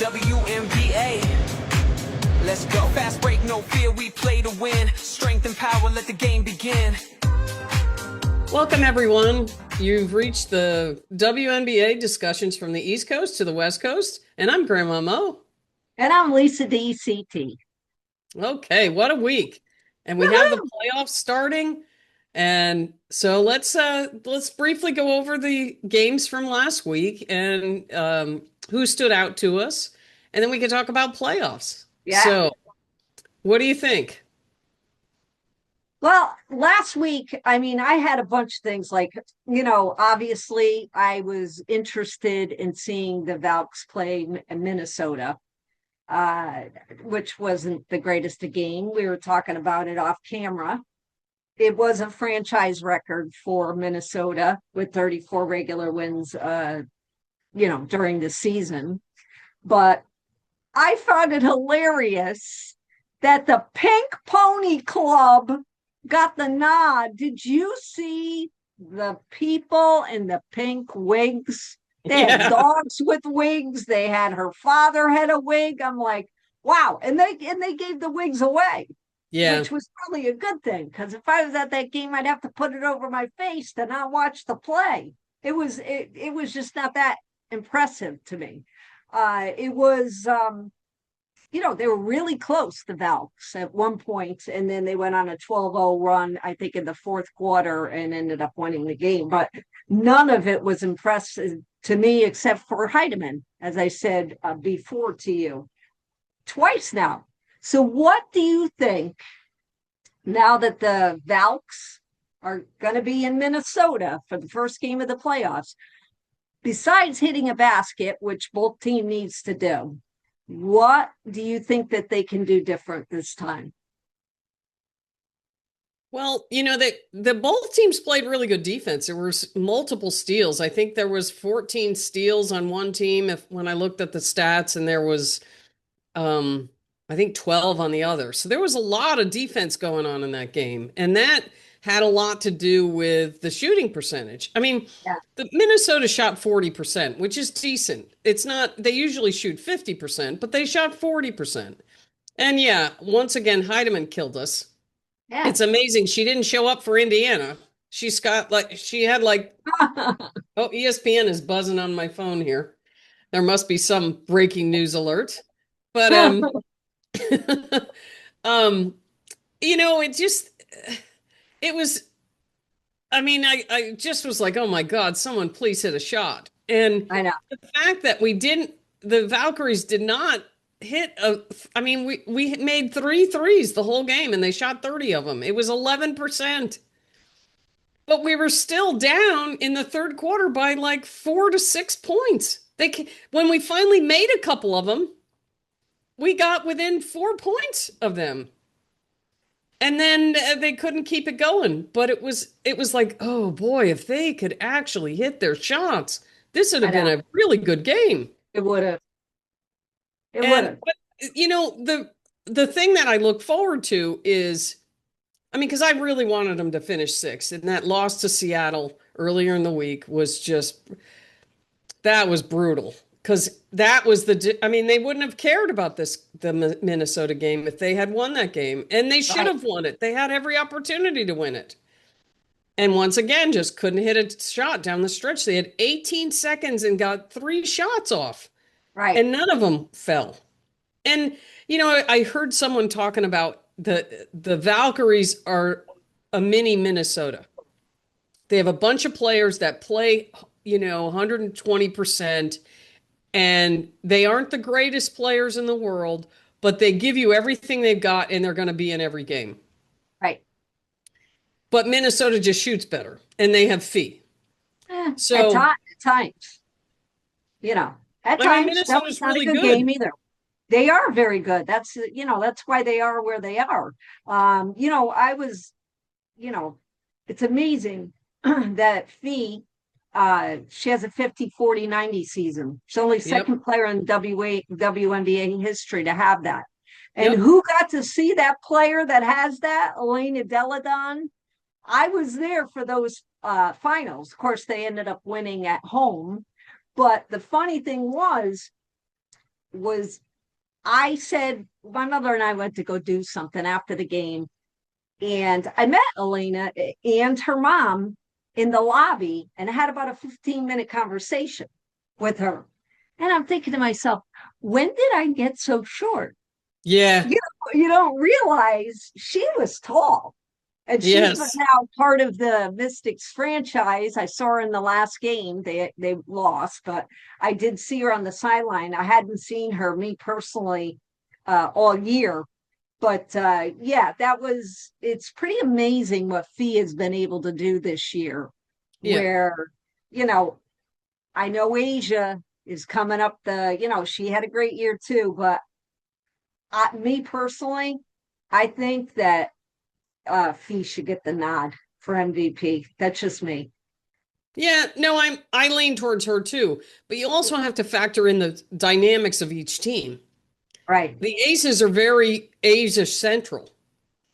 WNBA. Let's go. Fast break, no fear, we play to win. Strength and power, let the game begin. Welcome, everyone. You've reached the WNBA discussions from the East Coast to the West Coast, and I'm Grandma Mo. And I'm Lisa DCT. Okay, what a week. And we have the playoffs starting. And so let's briefly go over the games from last week and who stood out to us. And then we can talk about playoffs. Yeah. So what do you think? Well, last week, I had a bunch of things like, obviously I was interested in seeing the Valks play Minnesota, which wasn't the greatest of game. We were talking about it off camera. It was a franchise record for Minnesota with 34 regular wins, during the season. But I found it hilarious that the Pink Pony Club got the nod. Did you see the people in the pink wigs? They had dogs with wigs. They had her father had a wig. I'm like, wow. And they gave the wigs away. Yeah. Which was probably a good thing, because if I was at that game, I'd have to put it over my face to not watch the play. It was just not that impressive to me. It was they were really close, the Valks, at one point, and then they went on a 12-0 run, I think, in the fourth quarter and ended up winning the game. But none of it was impressive to me except for Heidemann, as I said before to you, twice now. So what do you think, now that the Valks are going to be in Minnesota for the first game of the playoffs, besides hitting a basket, which both team needs to do, what do you think that they can do different this time? Well, the both teams played really good defense. There was multiple steals. I think there was 14 steals on one team when I looked at the stats, and there was I think 12 on the other. So there was a lot of defense going on in that game. And that had a lot to do with the shooting percentage. The Minnesota shot 40%, which is decent. It's not, they usually shoot 50%, but they shot 40%. And once again, Heidemann killed us. Yeah. It's amazing. She didn't show up for Indiana. Oh, ESPN is buzzing on my phone here. There must be some breaking news alert. But I just was like, oh my God, someone please hit a shot. And I know the fact that the Valkyries did not hit we made 3 threes the whole game and they shot 30 of them. It was 11%. But we were still down in the third quarter by like 4 to 6 points. When we finally made a couple of them, we got within 4 points of them. And then they couldn't keep it going. But it was like, oh boy, if they could actually hit their shots, this would have been a really good game. It would have. It would have. But, the thing that I look forward to is, because I really wanted them to finish 6th. And that loss to Seattle earlier in the week was that was brutal. Because that was they wouldn't have cared about the Minnesota game if they had won that game. And they should have won it. They had every opportunity to win it. And once again, just couldn't hit a shot down the stretch. They had 18 seconds and got 3 shots off. Right. And none of them fell. And, I heard someone talking about the Valkyries are a mini Minnesota. They have a bunch of players that play, 120%. And they aren't the greatest players in the world, but they give you everything they've got, and they're going to be in every game. Right. But Minnesota just shoots better, and they have feet. So at times, at times Minnesota's not really a good game either. They are very good. That's why they are where they are. It's amazing that Fee. She has a 50-40-90 season. She's only second player in WNBA history to have that. And who got to see that player that has that? Elena Delle Donne. I was there for those finals. Of course, they ended up winning at home. But the funny thing was, was I said, my mother and I went to go do something after the game, and I met Elena and her mom in the lobby and I had about a 15-minute conversation with her. And I'm thinking to myself, when did I get so short? Yeah. You don't realize she was tall. And she's Yes. now part of the Mystics franchise. I saw her in the last game. They lost, but I did see her on the sideline. I hadn't seen her, me personally, all year. But yeah, it's pretty amazing what Fee has been able to do this year. Yeah. Where, I know Asia is coming up she had a great year too, but me personally, I think that Fee should get the nod for MVP. That's just me. Yeah, no, I lean towards her too, but you also have to factor in the dynamics of each team. Right. The Aces are very Asia central.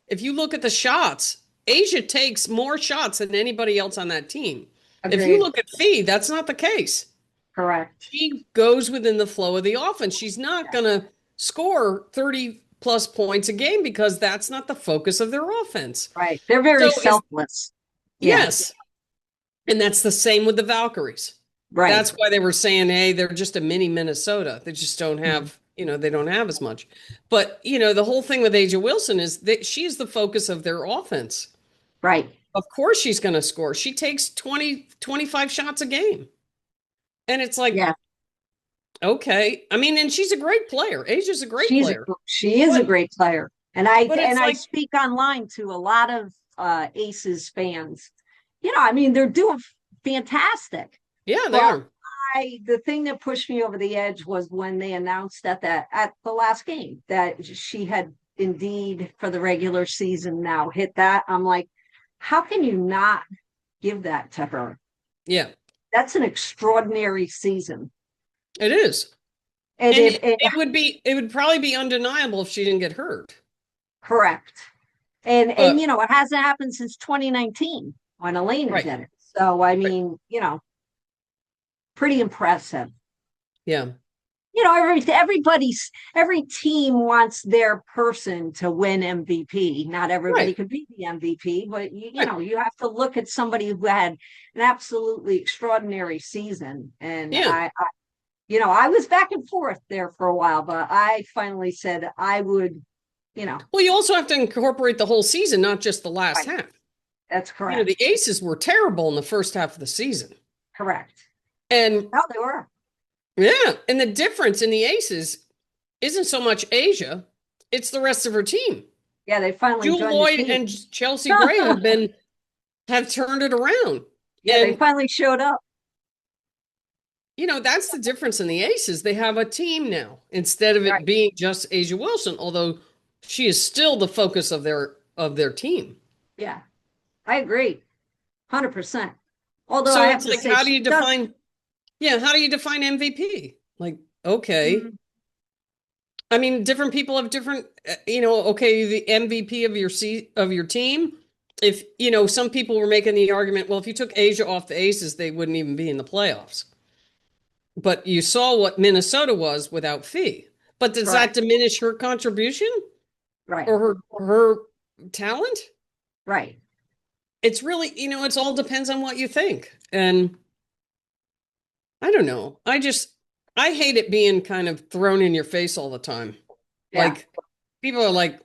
If you look at the shots, Asia takes more shots than anybody else on that team. Agreed. If you look at Fee, that's not the case. Correct. She goes within the flow of the offense. She's not going to score 30 plus points a game because that's not the focus of their offense. Right. They're very So selfless. Yes. And that's the same with the Valkyries. Right. That's why they were saying, hey, they're just a mini Minnesota. They just don't have, they don't have as much. But, the whole thing with Asia Wilson is that she's the focus of their offense. Right. Of course she's going to score. She takes 20, 25 shots a game. And it's like, okay. I mean, and she's a great player. Asia's a great player. She is a great player. And I like, speak online to a lot of Aces fans. They're doing fantastic. Yeah, they are. The thing that pushed me over the edge was when they announced at the last game that she had indeed for the regular season now hit that. I'm like, how can you not give that to her? Yeah. That's an extraordinary season. It is. And it would probably be undeniable if she didn't get hurt. Correct. And it hasn't happened since 2019 when Elena did it. So pretty impressive. Yeah. Every team wants their person to win MVP. Not everybody could be the MVP, but you have to look at somebody who had an absolutely extraordinary season. And I was back and forth there for a while, but I finally said I would, Well, you also have to incorporate the whole season, not just the last half. That's correct. The Aces were terrible in the first half of the season. Correct. And they were. Yeah. And the difference in the Aces isn't so much Asia, it's the rest of her team. Yeah, they finally Jewel Lloyd and Chelsea Gray have turned it around. Yeah, they finally showed up. That's the difference in the Aces. They have a team now instead of it being just Asia Wilson, although she is still the focus of their team. Yeah, I agree. 100%. Although so I have it's to like, say, how do you define MVP? Like, okay. Mm-hmm. I mean, different people have different, okay, the MVP of your team. If, some people were making the argument, well, if you took Asia off the Aces, they wouldn't even be in the playoffs. But you saw what Minnesota was without Fee. But does that diminish her contribution? Right. Or her talent? Right. It's really, it all depends on what you think. And I don't know. I hate it being kind of thrown in your face all the time. Yeah. Like, people are like,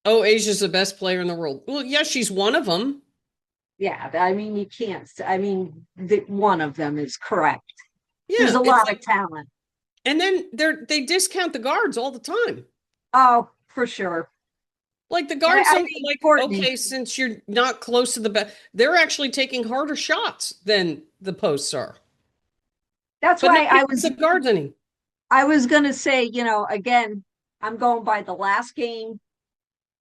oh, Asia's the best player in the world. Well, yes, she's one of them. Yeah, I mean, you can't. I mean, one of them is correct. Yeah, there's a lot of talent. And then they discount the guards all the time. Oh, for sure. Like the guards okay, since you're not close to the best, they're actually taking harder shots than the posts are. That's why I was the guards any. I was gonna say, again, I'm going by the last game,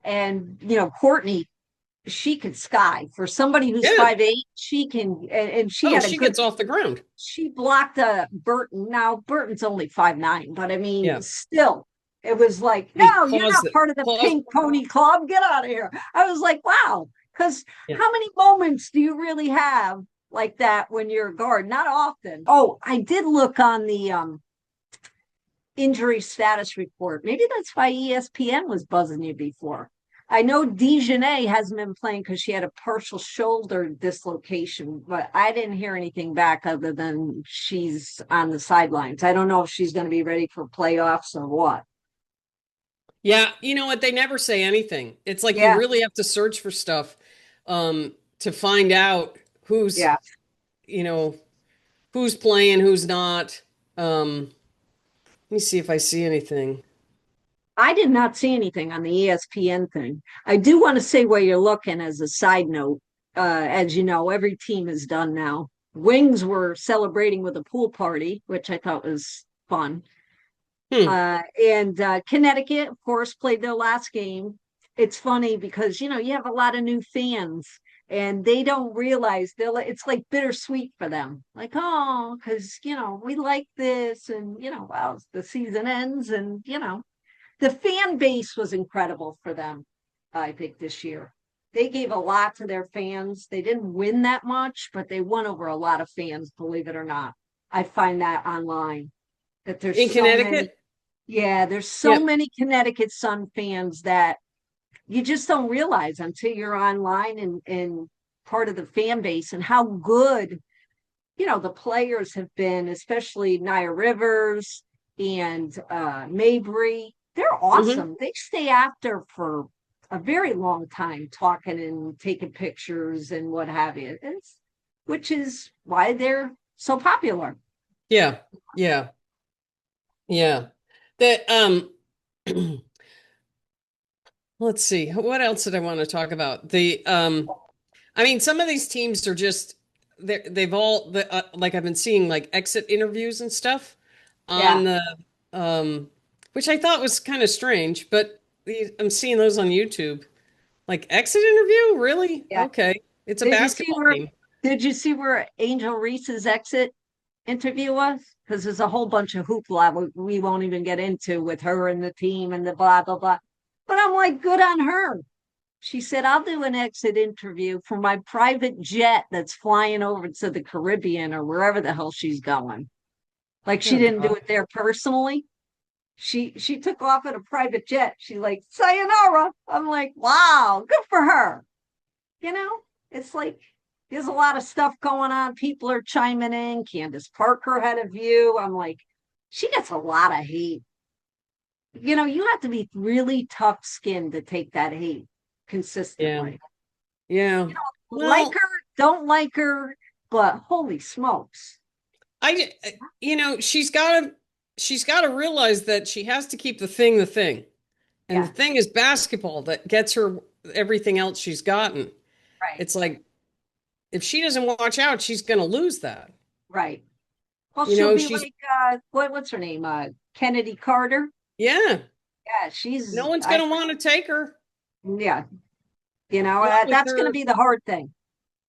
and Courtney, she could sky for somebody who's 5'8". She can, and she gets off the ground. She blocked Burton. Now Burton's only 5'9", but I mean, still. It was like, no, you're not part of the Pink Pony Club. Get out of here. I was like, wow. Because how many moments do you really have like that when you're a guard? Not often. Oh, I did look on the injury status report. Maybe that's why ESPN was buzzing you before. I know Dejanay hasn't been playing because she had a partial shoulder dislocation, but I didn't hear anything back other than she's on the sidelines. I don't know if she's going to be ready for playoffs or what. Yeah, you know what? They never say anything. It's like you Yeah, really have to search for stuff to find out who's, yeah. you know, who's playing, who's not. Let me see if I see anything. I did not see anything on the ESPN thing. I do want to say where you're looking as a side note. As you know, every team is done now. Wings were celebrating with a pool party, which I thought was fun. Hmm. And Connecticut, of course, played their last game. It's funny because you have a lot of new fans, and they don't realize it's like bittersweet for them. Like, oh, because we like this, and well, the season ends, and the fan base was incredible for them. I think this year they gave a lot to their fans. They didn't win that much, but they won over a lot of fans. Believe it or not, I find that online that In there's so many. Connecticut? Yeah, there's so Yep. many Connecticut Sun fans that you just don't realize until you're online and part of the fan base and how good, the players have been, especially Nia Rivers and Mabry. They're Hmm. awesome. They stay after for a very long time talking and taking pictures and what have you. Which is why they're so popular. Yeah. Yeah. Yeah. That let's see. What else did I want to talk about? I mean, some of these teams are just they've all like I've been seeing like exit interviews and stuff Yeah, on the um which I thought was kind of strange, but I'm seeing those on YouTube. Like exit interview? Really? yeah. Okay. It's a Did you see basketball where team. did you see where Angel Reese's exit interview was? Because there's a whole bunch of hoopla we won't even get into with her and the team and the blah blah blah. But I'm like, good on her. She said, I'll do an exit interview for my private jet that's flying over to the Caribbean or wherever the hell she's going. Like she Oh didn't do God. it there personally. She took off in a private jet. She's like, sayonara. I'm like, wow, good for her. You know, it's like there's a lot of stuff going on. People are chiming in. Candace Parker had a view. I'm like, she gets a lot of hate. You have to be really tough skinned to take that hate Yeah. consistently. Yeah. Like Well, her, don't like her, but holy smokes. she's got to realize that she has to keep the thing. And the Yeah, thing is basketball that gets her everything else she's gotten. right, It's like if she doesn't watch out, she's going to lose that. right. Well, You she'll know, be she's like what's her name? Kennedy Carter. yeah, Yeah, no one's going to want to take her. yeah, Not with that's going to her. be the hard thing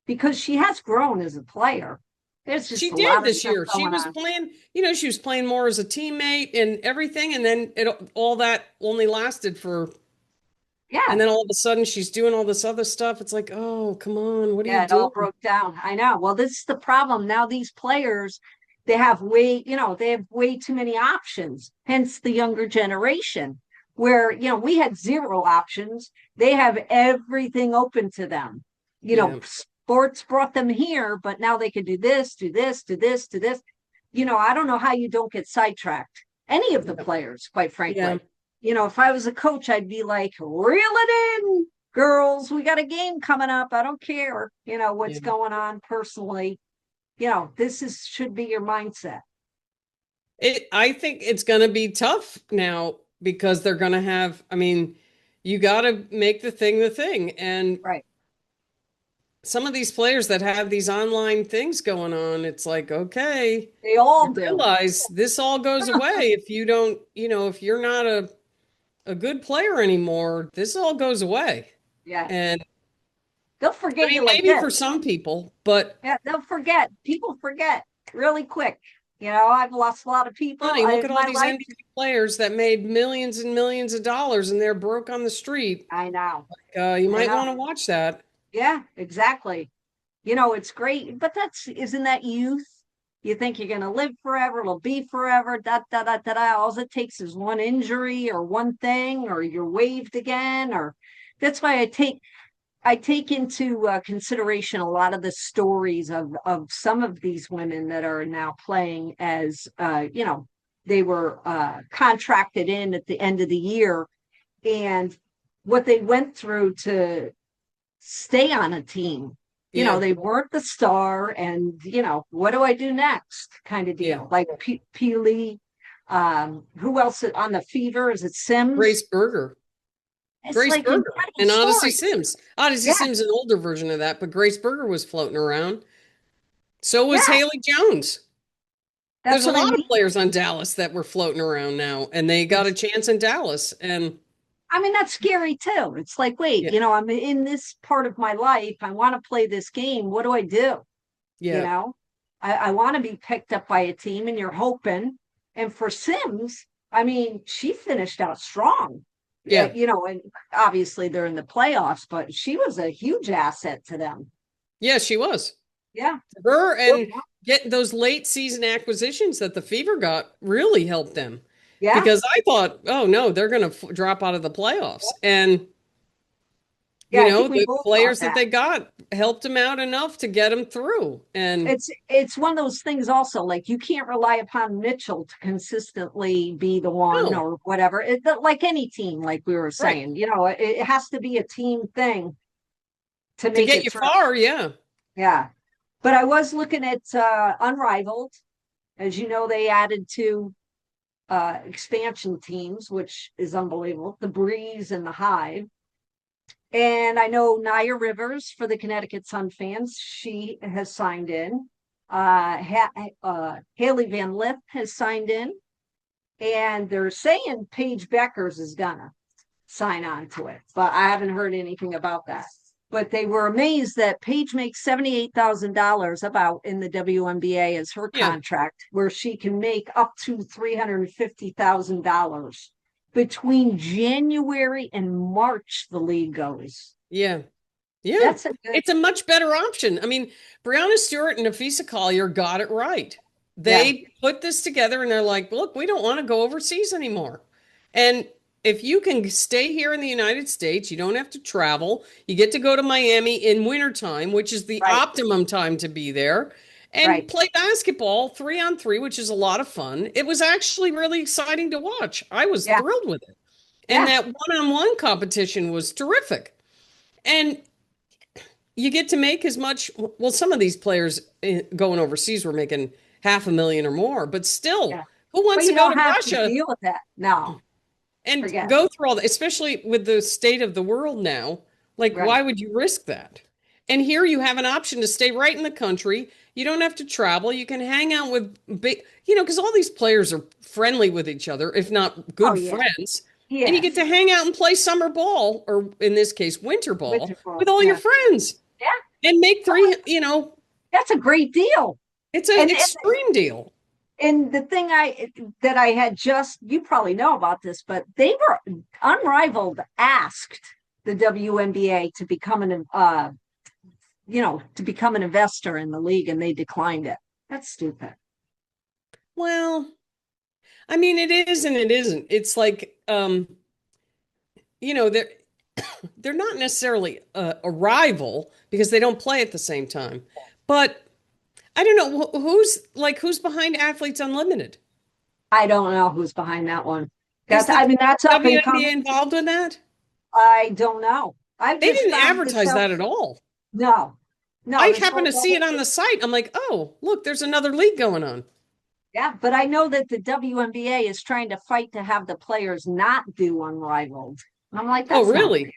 because she has grown as a player. There's just She a did lot of this stuff year. She going was on. playing, she was playing more as a teammate and everything. And then all that only lasted and Yeah, then all of a sudden she's doing all this other stuff. It's like, oh, come on, what are you yeah, it all doing? broke down. I know. Well, this is the problem. Now these players, they have way too many options. Hence the younger generation, where we had zero options. They have everything open to them. Yeah, Sports brought them here, but now they can do this, do this, do this, do this. I don't know how you don't get sidetracked. Any of the yeah, players, quite yeah, frankly. If I was a coach, I'd be like, reel it in, girls, we got a game coming up. I don't care, what's yeah. going on personally. This is should be your mindset. I think it's going to be tough now because they're going to have, I mean, you got to make the thing. And Right. some of these players that have these online things going on, it's like, okay, They all you do. realize this all goes away if you don't, if you're not a good player anymore, this all goes away. Yeah. And They'll I forget mean, you like maybe this. for some people, but Yeah, they'll forget. People forget really quick. I've lost a lot of people honey, look in at all my these life. NBA players that made millions and millions of dollars and they're broke on the street. I know. You I might know. want to watch that. Yeah, exactly. It's great, but isn't that youth? You think you're going to live forever, it'll be forever, da, da, da, da, da. All it takes is one injury or one thing, or you're waived again, or that's why I take into consideration a lot of the stories of some of these women that are now playing as, they were contracted in at the end of the year, and what they went through to stay on a team. Yeah. They weren't the star, and what do I do next? Kind of deal. Yeah. Like Peely, who else on the Fever? Is it Sims? Grace Berger. It's Grace like Berger incredible and Odyssey stories. Sims. Odyssey Yeah. Sims is an older version of that, but Grace Berger was floating around. So was Yeah, Haley Jones. There's that's a what I lot of mean. players on Dallas that were floating around now, and they got a chance in Dallas. And I mean, that's scary too. It's like, wait, yeah, I'm in this part of my life. I want to play this game. What do I do? You yeah, know, I want to be picked up by a team, and you're hoping. And for Sims, I mean, she finished out strong. yeah, And obviously they're in the playoffs, but she was a huge asset to them. yeah, she was. Yeah. Her and getting those late season acquisitions that the Fever got really helped them Yeah. because I thought, oh no, they're going to drop out of the playoffs. And Yeah. I think we the both thought players that that. they got helped them out enough to get them through. And It's one of those things also, like you can't rely upon Mitchell to consistently be the one no, or whatever. Like any team, like we were right. saying, it has to be a team thing to To make get it you through. far, yeah. Yeah. But I was looking at Unrivaled. As you know, they added two expansion teams, which is unbelievable. The Breeze and the Hive. And I know Naya Rivers for the Connecticut Sun fans. She has signed in. Haley Van Lith has signed in. And they're saying Paige Beckers is gonna sign on to it, but I haven't heard anything about that. But they were amazed that Paige makes $78,000 about in the WNBA as her Yeah, contract, where she can make up to $350,000 between January and March. The league goes. yeah, yeah. That's a good, It's a much better option. I mean, Brianna Stewart and Nafisa Collier got it right. yeah. They put this together and they're like, look, we don't want to go overseas anymore. And if you can stay here in the United States, you don't have to travel. You get to go to Miami in wintertime, which is the Right, optimum time to be there, and right. play basketball 3-on-3, which is a lot of fun. It was actually really exciting to watch. I was Yeah, thrilled with it. And yeah. that one-on-one competition was terrific. And you get to make as much. Well, some of these players going overseas were making 500,000 or more, but still, Yeah. who But wants to you go don't to have to Russia deal with that. No, and forget it. go through all that, especially with the state of the world now? Like, Right. why would you risk that? And here you have an option to stay right in the country. You don't have to travel. You can hang out with big, because all these players are friendly with each other, if not Oh, good yeah. friends. And you Yes. get to hang out and play summer ball, or in this case, winter ball, Winterfall. with all your Yeah. friends Yeah. and make That's a great deal. it's an And extreme deal. and the thing that I had just, you probably know about this, but they were Unrivaled asked the WNBA to become to become an investor in the league, and they declined it. That's stupid. Well, I mean, it is and it isn't. It's like, they're they're not necessarily a rival because they don't play at the same time. But I don't know who's behind Athletes Unlimited. I don't know who's behind that one. Is the That's up and WNBA coming. involved in that? I don't know. I've They just didn't found this advertise out. that at all. No, no. I This happened to whole see it on the site. I'm like, oh, look, there's another league going on. Yeah, but I know that the WNBA is trying to fight to have the players not do Unrivaled. And I'm like, Oh, that's not fair. really?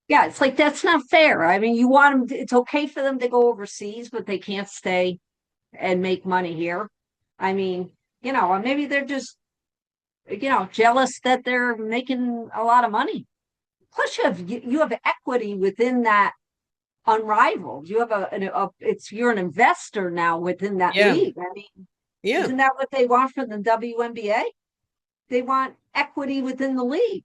Yeah, it's like that's not fair. I mean, you want them it's okay for them to go overseas, but they can't stay and make money here. I mean, maybe they're just jealous that they're making a lot of money. Plus, you have equity within that Unrivaled. You have you're an investor now within that Yeah, league. I mean, yeah. isn't that what they want from the WNBA? They want equity within the league.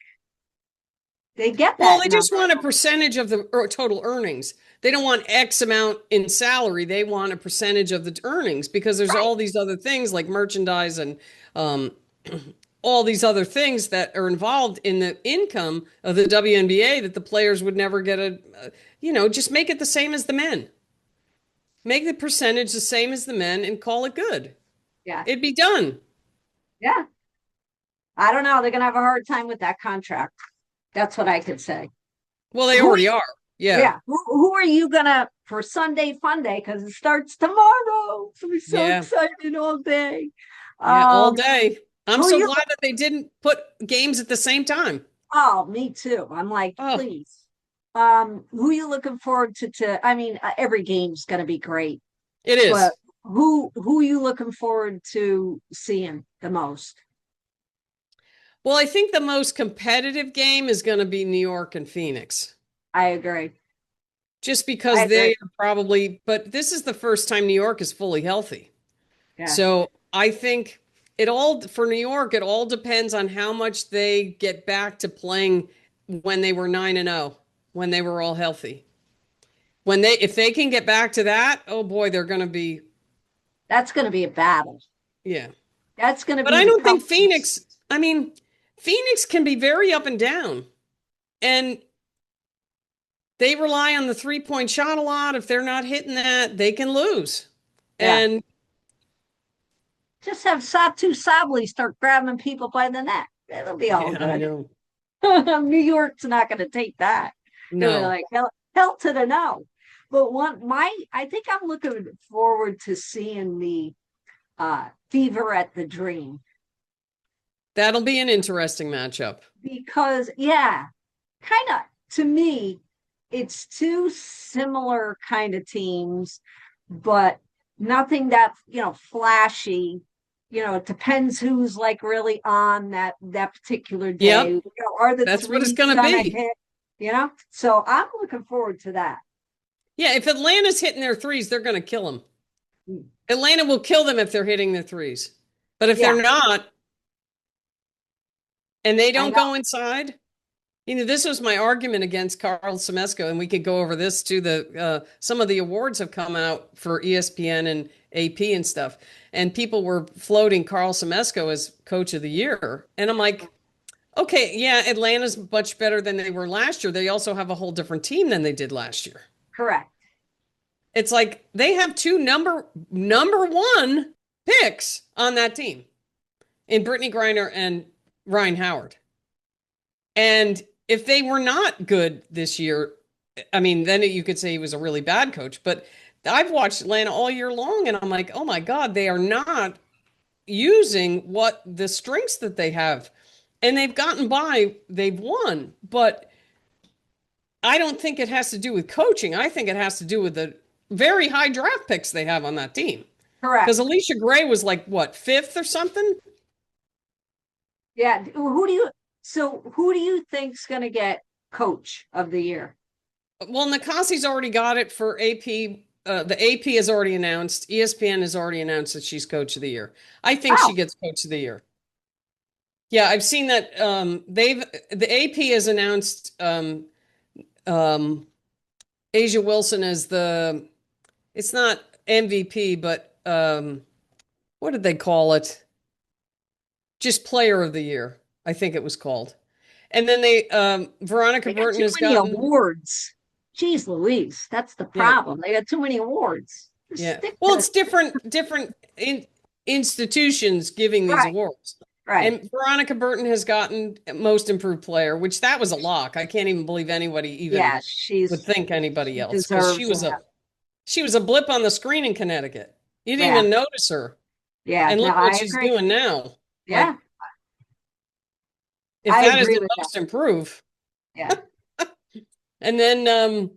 They get Well, that they just number. want a percentage of the total earnings. They don't want X amount in salary. They want a percentage of the earnings because there's Right. all these other things like merchandise and um, all these other things that are involved in the income of the WNBA that the players would never get just make it the same as the men. Make the percentage the same as the men and call it good. Yeah. It'd be done. Yeah. I don't know. They're going to have a hard time with that contract. That's what I could say. Well, they Who- already are. Yeah. Yeah. Who are you going to, for Sunday Fun Day, because it starts tomorrow. So I'm so Yeah. excited all day. Yeah, all day. I'm who so you- glad that they didn't put games at the same time. Oh, me too. I'm like, Oh. please. Who are you looking forward to? I mean, every game's going to be great, It is. but who are you looking forward to seeing the most? Well, I think the most competitive game is going to be New York and Phoenix. I agree. Just because I they agree. are probably, but this is the first time New York is fully healthy. Yeah. So I think for New York, it all depends on how much they get back to playing when they were 9-0, when they were all healthy. If they can get back to that, oh boy, they're going to be, That's going to be a battle. yeah. That's going to be. But I don't think Phoenix Phoenix can be very up and down. And they rely on the 3-point shot a lot. If they're not hitting that, they can lose. Yeah. And just have Satu Sabli start grabbing people by the neck. It'll be all yeah, I good. know. New York's not going to take that. They're No. like hell to the no. But I think I'm looking forward to seeing the Fever at the Dream, That'll be an interesting matchup. because kind of, to me, it's two similar kind of teams, but nothing that flashy. It depends who's like really on that particular day. Yep. Are the That's what it's threes gonna be. hit? So I'm looking forward to that. Yeah, if Atlanta's hitting their threes, they're going to kill them. Mm. Atlanta will kill them if they're hitting their threes. But if Yeah. they're not, and they don't know. go inside, this was my argument against Carl Semesko, and we could go over this too. Some of the awards have come out for ESPN and AP and stuff, and people were floating Carl Semesko as coach of the year. And I'm like, okay, yeah, Atlanta's much better than they were last year. They also have a whole different team than they did last year. Correct. It's like they have two number one picks on that team in Brittany Griner and Ryan Howard. And if they were not good this year, I mean, then you could say he was a really bad coach. But I've watched Atlanta all year long, and I'm like, oh my God, they are not using what the strengths that they have. And they've gotten by, they've won. But I don't think it has to do with coaching. I think it has to do with the very high draft picks they have on that team. Correct. Because Alicia Gray was like, what, 5th or something? Yeah. Who do you think's going to get coach of the year? Well, Nakasi's already got it for AP. The AP has already announced. ESPN has already announced that she's coach of the year. I think Wow. she gets coach of the year. Yeah, I've seen that. The AP has announced Asia Wilson as it's not MVP, but what did they call it? Just player of the year, I think it was called. And then Veronica They got Burton too has many gotten awards. Jeez Louise, that's the problem. They got too many awards. Just Yeah. stick Well, to- it's different institutions giving these Right. awards. right. And Veronica Burton has gotten most improved player, which that was a lock. I can't even believe anybody even Yeah, would think anybody else, because deserves she was a blip on the screen in Connecticut. You didn't Yeah. even notice her. Yeah, And look no, what I she's agree. doing now. Yeah, If I that is agree the with most improved. yeah. And then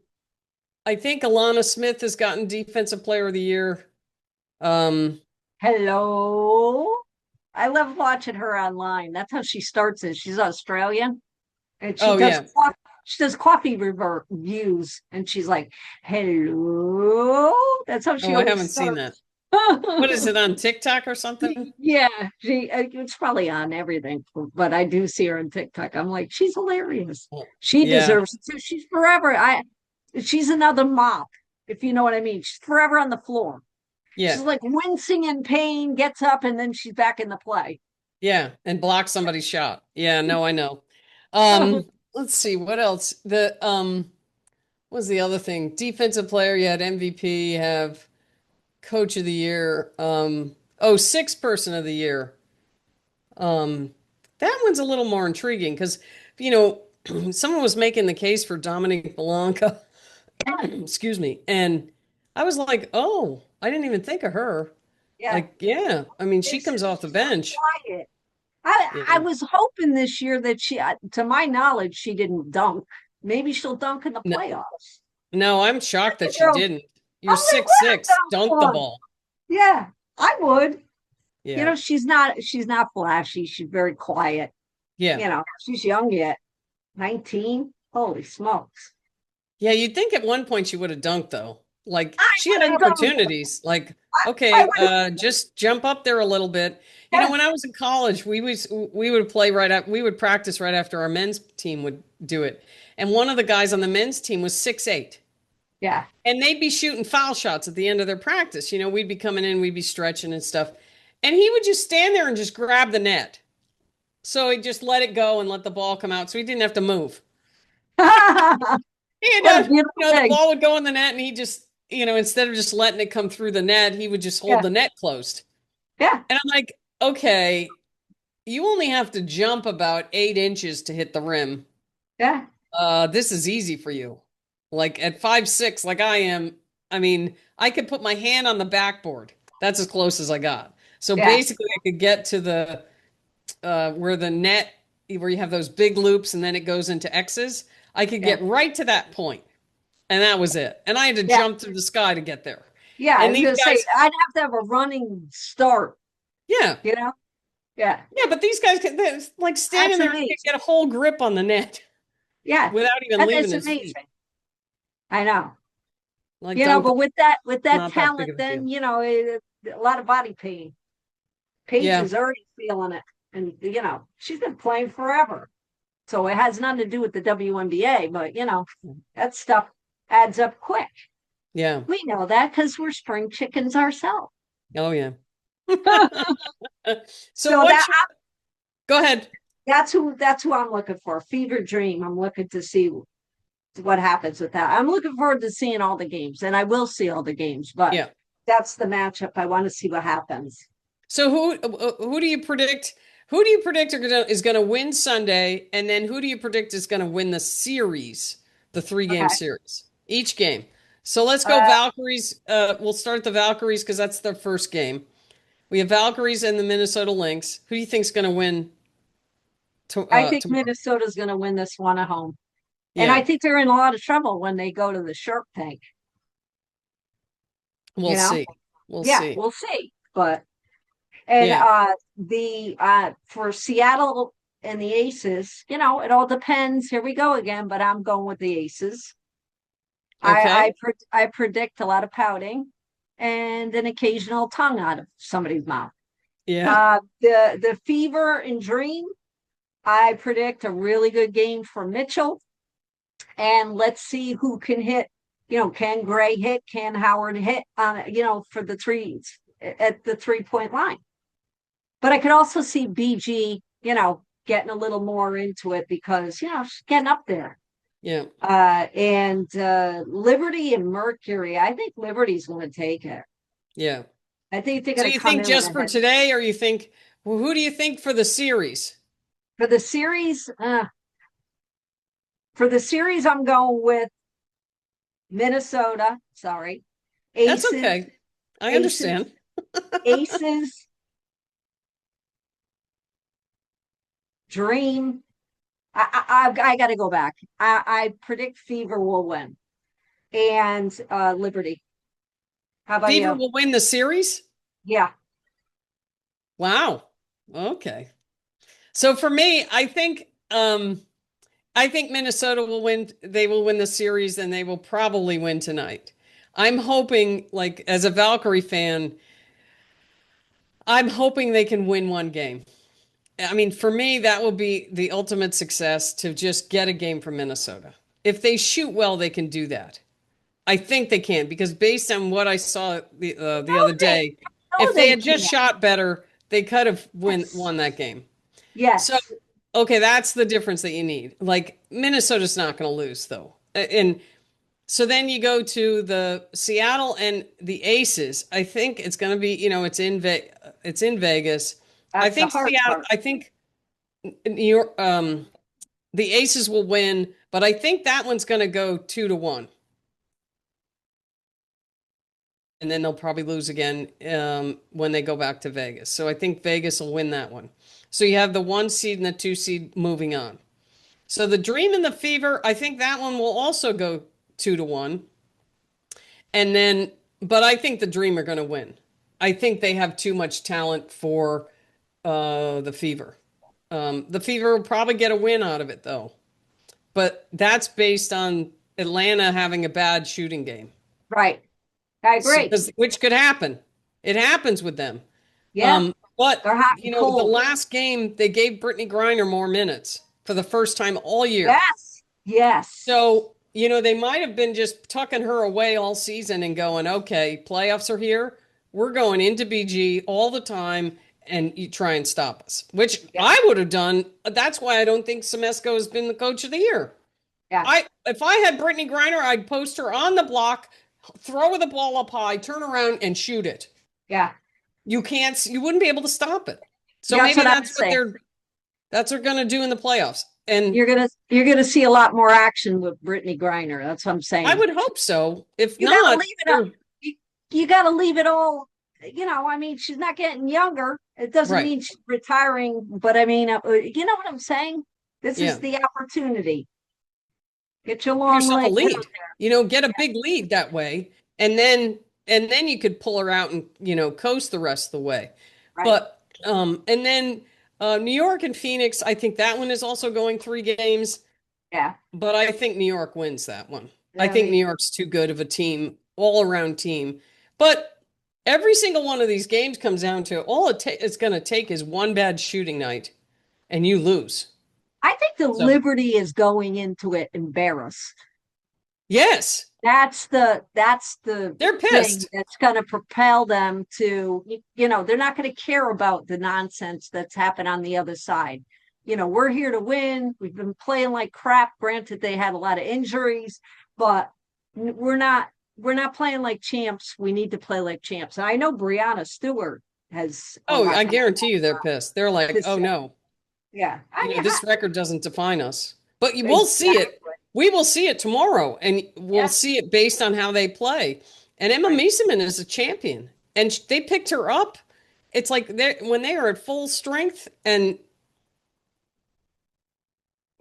I think Alana Smith has gotten defensive player of the year. Hello. I love watching her online. That's how she starts it. She's Australian. And she Oh, does yeah. she does coffee reviews, and she's like, hello. That's how she I always haven't seen starts. What is it on TikTok or something? Yeah, it's probably on everything, but I do see her on TikTok. I'm like, she's hilarious. She Yeah, deserves it too. She's forever. She's another mop, if you know what I mean. She's forever on the floor. yeah, She's like wincing in pain, gets up, and then she's back in the play. yeah, and block somebody's shot. Yeah, no, I know. Let's see what else. What was the other thing? Defensive player, you had MVP, you have coach of the year. Oh, sixth person of the year. That one's a little more intriguing because, you know, someone was making the case for Dominic Blanca. Excuse me. And I was like, oh, I didn't even think of her. Yeah, Like, yeah, I mean, she it's comes off the just so bench. quiet. I Yeah. was hoping this year that to my knowledge, she didn't dunk. Maybe she'll dunk in the No, playoffs. no, I'm shocked that she Girl, didn't. You're oh, they six would have six. dunked Dunk the one. ball. Yeah, I would. You Yeah. know, she's not flashy. She's very quiet. Yeah. You know, she's young yet. 19. Holy smokes. Yeah. You'd think at one point she would have dunked though. Like I she would had have dunked. opportunities. Like, I okay, would have. just jump up there a little bit. You know, Yeah, when I was in college, we would play right up, we would practice right after our men's team would do it. And one of the guys on the men's team was 6'8". yeah, And they'd be shooting foul shots at the end of their practice. You know, we'd be coming in, we'd be stretching and stuff. And he would just stand there and just grab the net. So he just let it go and let the ball come out. So he didn't have to move. yeah. He What a had, beautiful the thing. ball would go in the net and he just, instead of just letting it come through the net, he would just hold Yeah, the net closed. yeah, And I'm like, okay, you only have to jump about 8 inches to hit the rim. yeah, This is easy for you. Like at 5'6", like I am, I mean, I could put my hand on the backboard. That's as close as I got. So yeah, basically I could get to the where the net where you have those big loops and then it goes into X's. I could yeah, get right to that point. And that was it. And I had to yeah. jump through the sky to get there. Yeah, I And was these gonna say guys, I'd have to have a running start, yeah. you know? Yeah, Yeah, but these guys they're like that's standing there and they amazing. get a whole grip on the net Yeah, without even that leaving is his feet. amazing. I know. Like You know, dunk, but with that not that big talent, of a deal. then a lot of body pain. Paige Yeah. is already feeling it, and she's been playing forever, so it has nothing to do with the WNBA. But that stuff adds up quick. Yeah. We know that because we're spring chickens ourselves. Oh yeah. So So what's your, go ahead. that's who I'm looking for. Fever dream. I'm looking to see what happens with that. I'm looking forward to seeing all the games, and I will see all the games. But Yeah. that's the matchup. I want to see what happens. So who do you predict? Who do you predict is going to win Sunday, and then who do you predict is going to win the series, the 3-game Okay. series, each game? So let's go Uh, Valkyries. We'll start the Valkyries because that's their first game. We have Valkyries and the Minnesota Lynx. Who do you think's going to win I think tomorrow? Minnesota's going to win this one at home. And I Yeah, think they're in a lot of trouble when they go to the Shark Tank. we'll You know, see. We'll yeah, see. we'll see. But and Yeah. the for Seattle and the Aces, it all depends. Here we go again, but I'm going with the Aces. Okay. I predict a lot of pouting and an occasional tongue out of somebody's mouth. Yeah. The Fever and Dream, I predict a really good game for Mitchell. And let's see who can hit. Can Gray hit? Can Howard hit on for the threes at the 3-point line? But I could also see BG, getting a little more into it because she's getting up there. Yeah. And Liberty and Mercury, I think Liberty's going to take it. Yeah. I think they're So going to you come think in with just a for head. today, or you think, well, who do you think for the series? For the series, I'm going with Minnesota. Sorry, That's Aces, okay. I Aces, understand. Aces, Dream. I got to go back. I predict Fever will win, and Liberty. How about Fever you? will win the series? Yeah, Wow. Okay. So for me, I think Minnesota will win. They will win the series and they will probably win tonight. I'm hoping, like, as a Valkyrie fan, I'm hoping they can win one game. I mean, for me, that will be the ultimate success to just get a game from Minnesota. If they shoot well, they can do that. I think they can because based on what I saw the other day, No, if they they had just can't. shot better, they could have Yes. won that game. So, Yes. okay, that's the difference that you need. Like Minnesota's not going to lose though. And so then you go to the Seattle and the Aces. I think it's going to be, it's in Vegas. I That's the think hard Seattle, part. I think New York, the Aces will win, but I think that one's going to go 2-1. And then they'll probably lose again when they go back to Vegas. So I think Vegas will win that one. So you have the 1 seed and the 2 seed moving on. So the Dream and the Fever, I think that one will also go 2-1. And then, but I think the Dream are going to win. I think they have too much talent for the Fever. The Fever will probably get a win out of it though. But that's based on Atlanta having a bad shooting game. Right. I So, agree. which could happen. It happens with them. Yeah. But They're hot and the cold. last game they gave Brittany Griner more minutes for the first time all year. Yes. Yes. So, they might have been just tucking her away all season and going, okay, playoffs are here. We're going into BG all the time and you try and stop us, which Yeah. I would have done. That's why I don't think Semesco has been the coach of the year. Yeah. If I had Brittany Griner, I'd post her on the block, throw the ball up high, turn around and shoot it. Yeah. You wouldn't be able to stop it. So That's maybe what I'm that's what saying. that's what they're going to do in the playoffs. And You're gonna see a lot more action with Brittany Griner. That's what I'm saying. I would hope so. If You gotta not, leave it up. You got to leave it all. I mean, she's not getting younger. It doesn't Right. mean she's retiring, but I mean, you know what I'm saying? This Yeah. is the opportunity. Get your give long yourself a legs lead. out there. Get a big lead that way, and then you could pull her out and coast the rest of the way. Right. But and then New York and Phoenix, I think that one is also going 3 games. Yeah. But I think New York wins that one. I Yeah, think me New York's too good of a team, all around team. But every single one of these games comes down to all it's going to take is one bad shooting night, and you lose. I think the So- Liberty is going into it embarrassed. Yes, That's the they're thing pissed. that's going to propel them to, they're not going to care about the nonsense that's happened on the other side. We're here to win. We've been playing like crap. Granted, they had a lot of injuries, but we're not playing like champs. We need to play like champs. And I know Brianna Stewart has. Oh, I guarantee you they're pissed. They're like, This- oh no, Yeah. this record doesn't define us. But we'll see it. Exactly. We will see it tomorrow, and we'll Yeah. see it based on how they play. And Emma Right. Mieseman is a champion, and they picked her up. It's like when they are at full strength,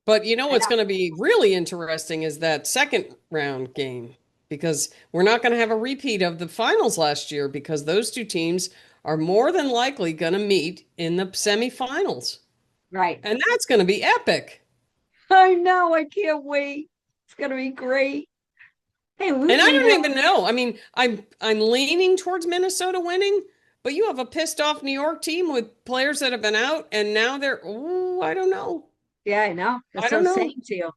but what's going to be really interesting is that second round game, because we're not going to have a repeat of the finals last year, because those two teams are more than likely going to meet in the semifinals, Right. and that's going to be epic. I know. I can't wait. It's going to be great. Hey, And I don't even know. I mean, I'm leaning towards Minnesota winning, but you have a pissed off New York team with players that have been out, and now I don't know. Yeah, I know. That's I what don't I'm know. saying to you.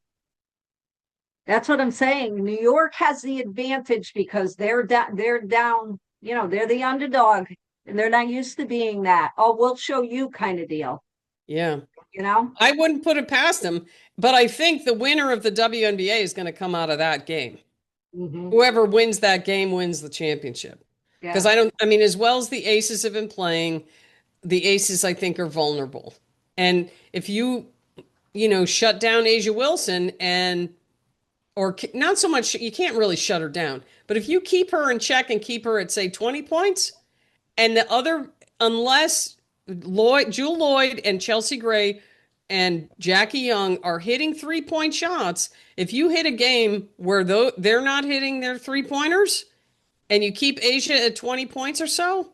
That's what I'm saying. New York has the advantage because they're down. They're the underdog, and they're not used to being that. Oh, we'll show you kind of deal. Yeah. I I wouldn't put it past them, but I think the winner of the WNBA is going to come out of that game. Mhm. Whoever wins that game wins the championship. Yeah. Because as well as the Aces have been playing, the Aces, I think, are vulnerable. And if you shut down Asia Wilson or not so much, you can't really shut her down, but if you keep her in check and keep her at, say, 20 points, and unless Jewel Lloyd and Chelsea Gray and Jackie Young are hitting 3-point shots, if you hit a game where they're not hitting their 3-pointers and you keep Asia at 20 points or so,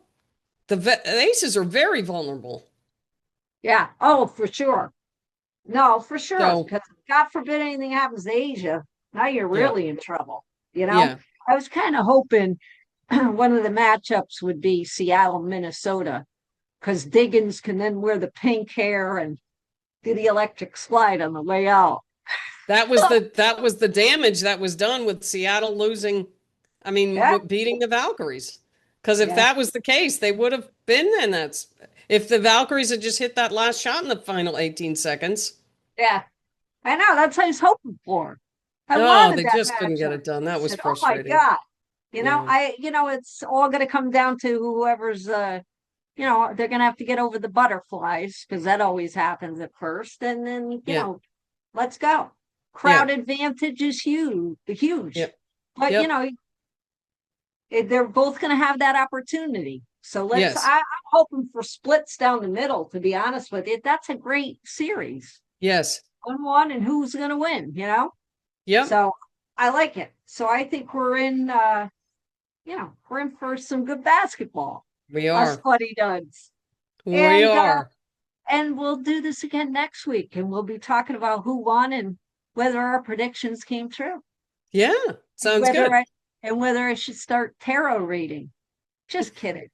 the Aces are very vulnerable. Yeah. Oh, for sure. No, for sure. So- Because God forbid anything happens to Asia, now you're really in trouble. Yeah. I was kind of hoping one of the matchups would be Seattle, Minnesota. because Diggins can then wear the pink hair and do the electric slide on the way out. That was the damage that was done with Seattle losing, I mean, Yeah. beating the Valkyries. Because if Yeah. that was the case, they would have been in that. If the Valkyries had just hit that last shot in the final 18 seconds. Yeah, I know. That's what I was hoping for. I No, wanted they that just couldn't get matchup. it done. That was Said, oh my frustrating. God. Yeah. It's all going to come down to whoever's, they're going to have to get over the butterflies because that always happens at first. And then, Yeah. let's go. Crowd advantage is huge, Yep. But, Yep. they're both going to have that opportunity. So Yes. I'm hoping for splits down the middle, to be honest with you. That's a great series. Yes. 1-1 and who's going to win, Yep. So I like it. So I think we're in for some good basketball. We Us are. Fuddy Duds. We And, are. And we'll do this again next week, and we'll be talking about who won and whether our predictions came true. Yeah. Sounds whether good. whether I should start tarot reading. Just kidding.